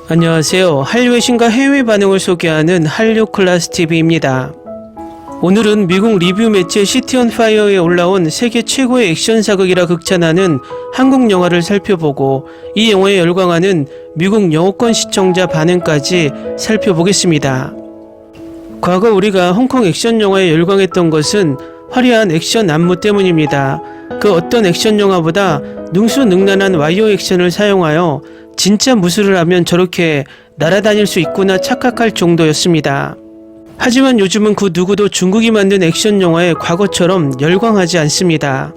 안녕하세요. 한류의 신과 해외 반응을 소개하는 한류클라스TV입니다. 오늘은 미국 리뷰 매체 시티온파이어에 올라온 세계 최고의 액션 사극이라 극찬하는 한국 영화를 살펴보고 이 영화에 열광하는 미국 영어권 시청자 반응까지 살펴보겠습니다. 과거 우리가 홍콩 액션 영화에 열광했던 것은 화려한 액션 안무 때문입니다. 그 어떤 액션 영화보다 능수능란한 와이어 액션을 사용하여 진짜 무술을 하면 저렇게 날아다닐 수 있구나 착각할 정도였습니다. 하지만 요즘은 그 누구도 중국이 만든 액션 영화에 과거처럼 열광하지 않습니다.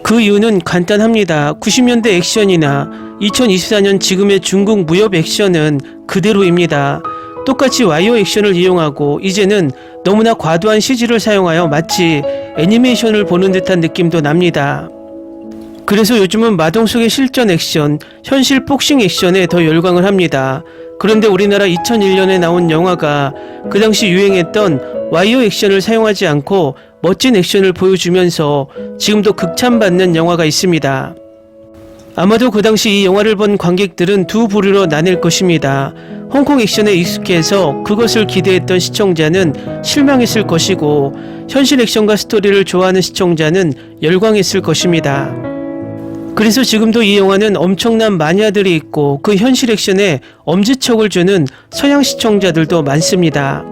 그 이유는 간단합니다. 90년대 액션이나 2024년 지금의 중국 무협 액션은 그대로입니다. 똑같이 와이어 액션을 이용하고 이제는 너무나 과도한 CG를 사용하여 마치 애니메이션을 보는 듯한 느낌도 납니다. 그래서 요즘은 마동석의 실전 액션, 현실 복싱 액션에 더 열광을 합니다. 그런데 우리나라 2001년에 나온 영화가 그 당시 유행했던 와이어 액션을 사용하지 않고 멋진 액션을 보여주면서 지금도 극찬받는 영화가 있습니다. 아마도 그 당시 이 영화를 본 관객들은 두 부류로 나뉠 것입니다. 홍콩 액션에 익숙해서 그것을 기대했던 시청자는 실망했을 것이고 현실 액션과 스토리를 좋아하는 시청자는 열광했을 것입니다. 그래서 지금도 이 영화는 엄청난 마니아들이 있고 그 현실 액션에 엄지척을 주는 서양 시청자들도 많습니다.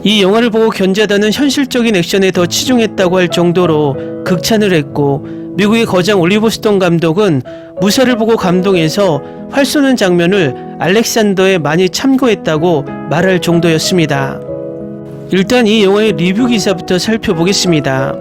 이 영화를 보고 견자단은 현실적인 액션에 더 치중했다고 할 정도로 극찬을 했고 미국의 거장 올리버 스톤 감독은 무사를 보고 감동해서 활 쏘는 장면을 알렉산더에 많이 참고했다고 말할 정도였습니다. 일단 이 영화의 리뷰 기사부터 살펴보겠습니다.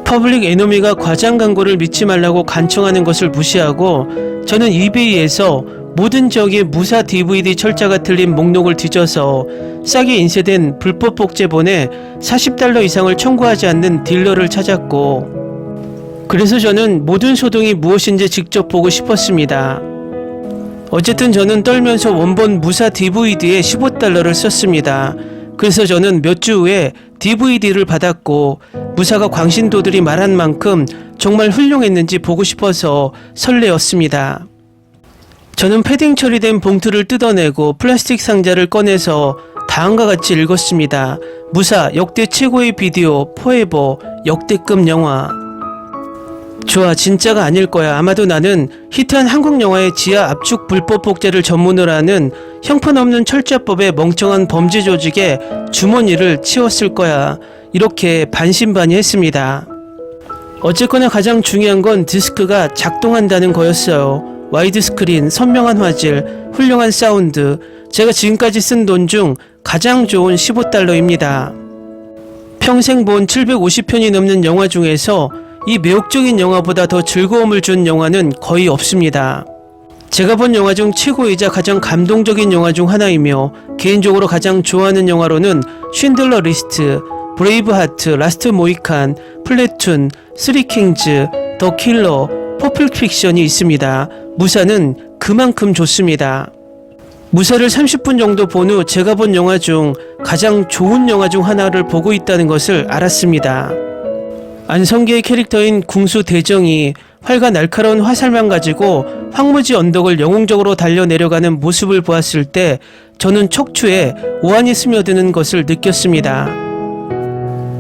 퍼블릭 에너미가 과장 광고를 믿지 말라고 간청하는 것을 무시하고 저는 이베이에서 모든 지역의 무사 DVD 철자가 틀린 목록을 뒤져서 싸게 인쇄된 불법 복제본에 $40 이상을 청구하지 않는 딜러를 찾았고 그래서 저는 모든 소동이 무엇인지 직접 보고 싶었습니다. 어쨌든 저는 떨면서 원본 무사 DVD에 $15를 썼습니다. 그래서 저는 몇 주 후에 DVD를 받았고 무사가 광신도들이 말한 만큼 정말 훌륭했는지 보고 싶어서 설레었습니다. 저는 패딩 처리된 봉투를 뜯어내고 플라스틱 상자를 꺼내서 다음과 같이 읽었습니다. 무사 역대 최고의 비디오 포에버 역대급 영화. 좋아, 진짜가 아닐 거야. 아마도 나는 히트한 한국 영화의 지하 압축 불법 복제를 전문으로 하는 형편없는 철자법의 멍청한 범죄 조직에 주머니를 치웠을 거야. 이렇게 반신반의했습니다. 어쨌거나 가장 중요한 건 디스크가 작동한다는 거였어요. 와이드 스크린, 선명한 화질, 훌륭한 사운드, 제가 지금까지 쓴 돈 중 가장 좋은 $15입니다. 평생 본 750편이 넘는 영화 중에서 이 매혹적인 영화보다 더 즐거움을 준 영화는 거의 없습니다. 제가 본 영화 중 최고이자 가장 감동적인 영화 중 하나이며 개인적으로 가장 좋아하는 영화로는 쉰들러 리스트, 브레이브하트, 라스트 모이칸, 플래툰, 쓰리킹즈, 더 킬러, 퍼플 픽션이 있습니다. 무사는 그만큼 좋습니다. 무사를 30분 정도 본 후 제가 본 영화 중 가장 좋은 영화 중 하나를 보고 있다는 것을 알았습니다. 안성기의 캐릭터인 궁수 대정이 활과 날카로운 화살만 가지고 황무지 언덕을 영웅적으로 달려내려가는 모습을 보았을 때 저는 척추에 오한이 스며드는 것을 느꼈습니다.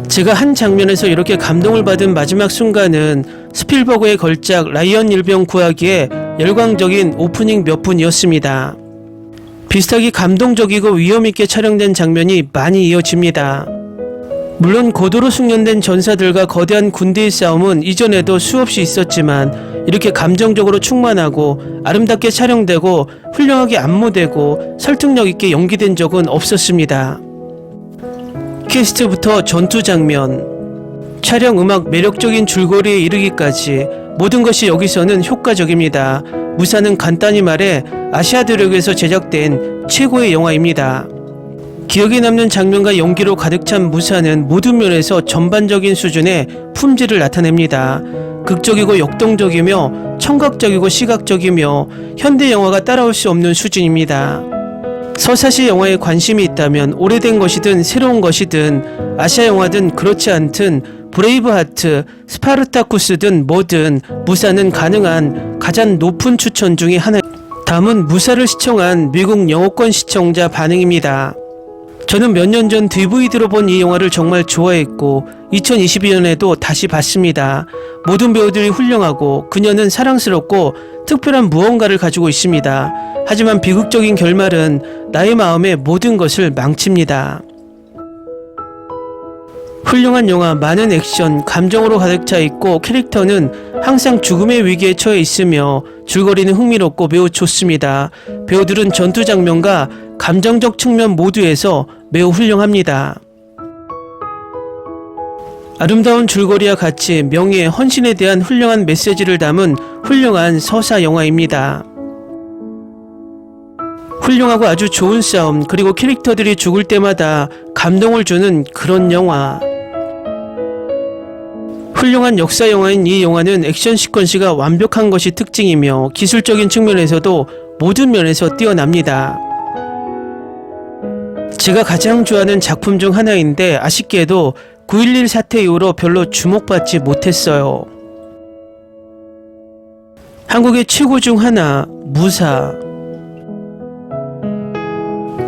제가 한 장면에서 이렇게 감동을 받은 마지막 순간은 스필버그의 걸작 라이언 일병 구하기의 열광적인 오프닝 몇 분이었습니다. 비슷하게 감동적이고 위험있게 촬영된 장면이 많이 이어집니다. 물론 고도로 숙련된 전사들과 거대한 군대의 싸움은 이전에도 수없이 있었지만 이렇게 감정적으로 충만하고 아름답게 촬영되고 훌륭하게 안무되고 설득력 있게 연기된 적은 없었습니다. 캐스트부터 전투 장면, 촬영 음악 매력적인 줄거리에 이르기까지 모든 것이 여기서는 효과적입니다. 무사는 간단히 말해 아시아 대륙에서 제작된 최고의 영화입니다. 기억에 남는 장면과 연기로 가득 찬 무사는 모든 면에서 전반적인 수준의 품질을 나타냅니다. 극적이고 역동적이며 청각적이고 시각적이며 현대 영화가 따라올 수 없는 수준입니다. 서사시 영화에 관심이 있다면 오래된 것이든 새로운 것이든 아시아 영화든 그렇지 않든 브레이브하트, 스파르타쿠스든 뭐든 무사는 가능한 가장 높은 추천 중에 하나. 다음은 무사를 시청한 미국 영어권 시청자 반응입니다. 저는 몇 년 전 DVD로 본 이 영화를 정말 좋아했고 2022년에도 다시 봤습니다. 모든 배우들이 훌륭하고 그녀는 사랑스럽고 특별한 무언가를 가지고 있습니다. 하지만 비극적인 결말은 나의 마음의 모든 것을 망칩니다. 훌륭한 영화, 많은 액션, 감정으로 가득 차 있고 캐릭터는 항상 죽음의 위기에 처해 있으며 줄거리는 흥미롭고 매우 좋습니다. 배우들은 전투 장면과 감정적 측면 모두에서 매우 훌륭합니다. 아름다운 줄거리와 같이 명예, 헌신에 대한 훌륭한 메시지를 담은 훌륭한 서사 영화입니다. 훌륭하고 아주 좋은 싸움, 그리고 캐릭터들이 죽을 때마다 감동을 주는 그런 영화. 훌륭한 역사 영화인 이 영화는 액션 시퀀스가 완벽한 것이 특징이며 기술적인 측면에서도 모든 면에서 뛰어납니다. 제가 가장 좋아하는 작품 중 하나인데 아쉽게도 9.11 사태 이후로 별로 주목받지 못했어요. 한국의 최고 중 하나, 무사.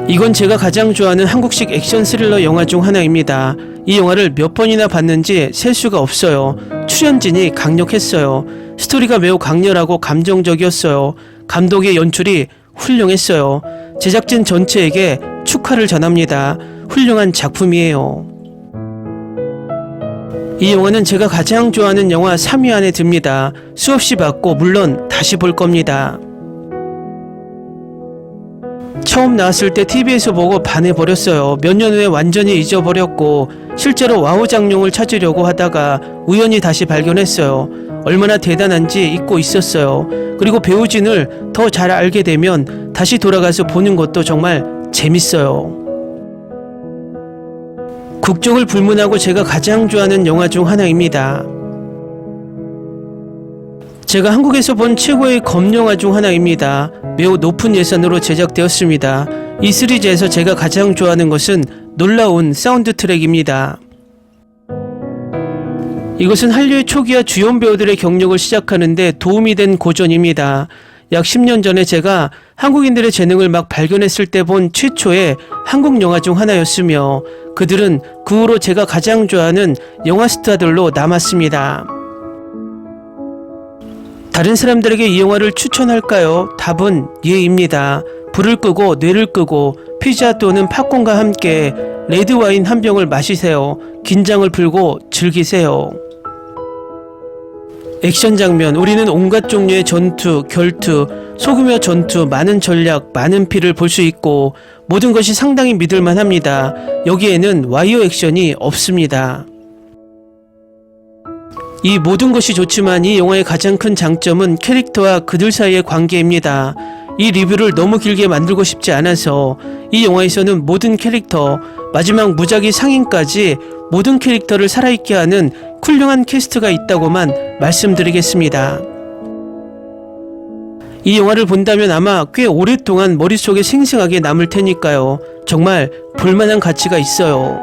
이건 제가 가장 좋아하는 한국식 액션 스릴러 영화 중 하나입니다. 이 영화를 몇 번이나 봤는지 셀 수가 없어요. 출연진이 강력했어요. 스토리가 매우 강렬하고 감정적이었어요. 감독의 연출이 훌륭했어요. 제작진 전체에게 축하를 전합니다. 훌륭한 작품이에요. 이 영화는 제가 가장 좋아하는 영화 3위 안에 듭니다. 수없이 봤고 물론 다시 볼 겁니다. 처음 나왔을 때 TV에서 보고 반해버렸어요. 몇 년 후에 완전히 잊어버렸고 실제로 와우 장룡을 찾으려고 하다가 우연히 다시 발견했어요. 얼마나 대단한지 잊고 있었어요. 그리고 배우진을 더 잘 알게 되면 다시 돌아가서 보는 것도 정말 재밌어요. 국적을 불문하고 제가 가장 좋아하는 영화 중 하나입니다. 제가 한국에서 본 최고의 검영화 중 하나입니다. 매우 높은 예산으로 제작되었습니다. 이 시리즈에서 제가 가장 좋아하는 것은 놀라운 사운드 트랙입니다. 이것은 한류의 초기와 주연 배우들의 경력을 시작하는데 도움이 된 고전입니다. 약 10년 전에 제가 한국인들의 재능을 막 발견했을 때 본 최초의 한국 영화 중 하나였으며 그들은 그 후로 제가 가장 좋아하는 영화 스타들로 남았습니다. 다른 사람들에게 이 영화를 추천할까요? 답은 예입니다. 불을 끄고 뇌를 끄고 피자 또는 팝콘과 함께 레드와인 한 병을 마시세요. 긴장을 풀고 즐기세요. 액션 장면, 우리는 온갖 종류의 전투, 결투, 소규모 전투, 많은 전략, 많은 피를 볼 수 있고 모든 것이 상당히 믿을만 합니다. 여기에는 와이어 액션이 없습니다. 이 모든 것이 좋지만 이 영화의 가장 큰 장점은 캐릭터와 그들 사이의 관계입니다. 이 리뷰를 너무 길게 만들고 싶지 않아서 이 영화에서는 모든 캐릭터, 마지막 무작위 상인까지 모든 캐릭터를 살아있게 하는 훌륭한 캐스트가 있다고만 말씀드리겠습니다. 이 영화를 본다면 아마 꽤 오랫동안 머릿속에 생생하게 남을 테니까요. 정말 볼만한 가치가 있어요.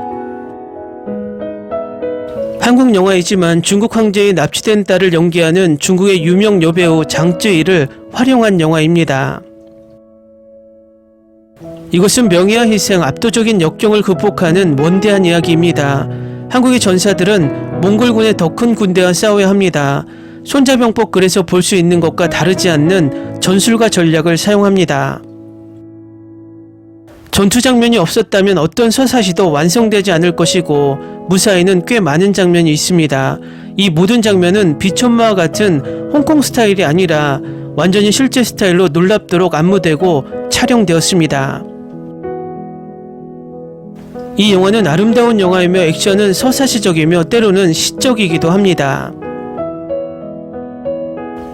한국 영화이지만 중국 황제의 납치된 딸을 연기하는 중국의 유명 여배우 장쯔이를 활용한 영화입니다. 이것은 명예와 희생, 압도적인 역경을 극복하는 원대한 이야기입니다. 한국의 전사들은 몽골군의 더 큰 군대와 싸워야 합니다. 손자병법 글에서 볼 수 있는 것과 다르지 않는 전술과 전략을 사용합니다. 전투 장면이 없었다면 어떤 서사시도 완성되지 않을 것이고 무사에는 꽤 많은 장면이 있습니다. 이 모든 장면은 비천마와 같은 홍콩 스타일이 아니라 완전히 실제 스타일로 놀랍도록 안무되고 촬영되었습니다. 이 영화는 아름다운 영화이며 액션은 서사시적이며 때로는 시적이기도 합니다.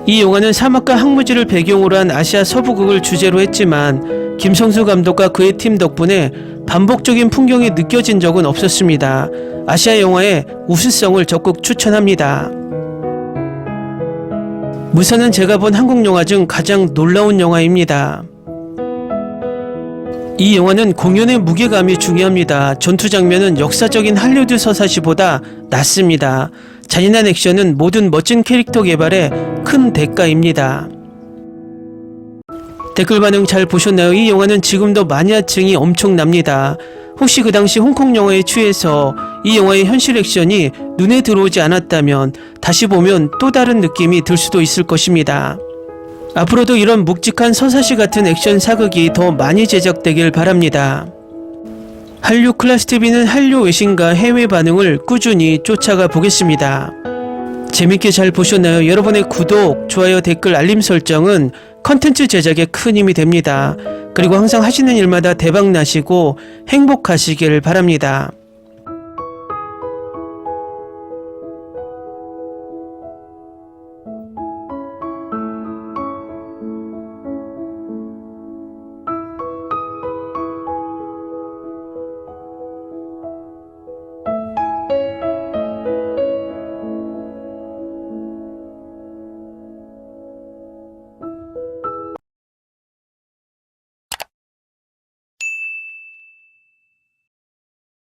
이 영화는 사막과 항무지를 배경으로 한 아시아 서부극을 주제로 했지만 김성수 감독과 그의 팀 덕분에 반복적인 풍경이 느껴진 적은 없었습니다. 아시아 영화의 우수성을 적극 추천합니다. 무사는 제가 본 한국 영화 중 가장 놀라운 영화입니다. 이 영화는 공연의 무게감이 중요합니다. 전투 장면은 역사적인 할리우드 서사시보다 낫습니다. 잔인한 액션은 모든 멋진 캐릭터 개발의 큰 대가입니다. 댓글 반응 잘 보셨나요? 이 영화는 지금도 마니아층이 엄청납니다. 혹시 그 당시 홍콩 영화에 취해서 이 영화의 현실 액션이 눈에 들어오지 않았다면 다시 보면 또 다른 느낌이 들 수도 있을 것입니다. 앞으로도 이런 묵직한 서사시 같은 액션 사극이 더 많이 제작되길 바랍니다. 한류 클래스TV는 한류 외신과 해외 반응을 꾸준히 쫓아가 보겠습니다. 재밌게 잘 보셨나요? 여러분의 구독, 좋아요, 댓글, 알림 설정은 컨텐츠 제작에 큰 힘이 됩니다. 그리고 항상 하시는 일마다 대박 나시고 행복하시길 바랍니다.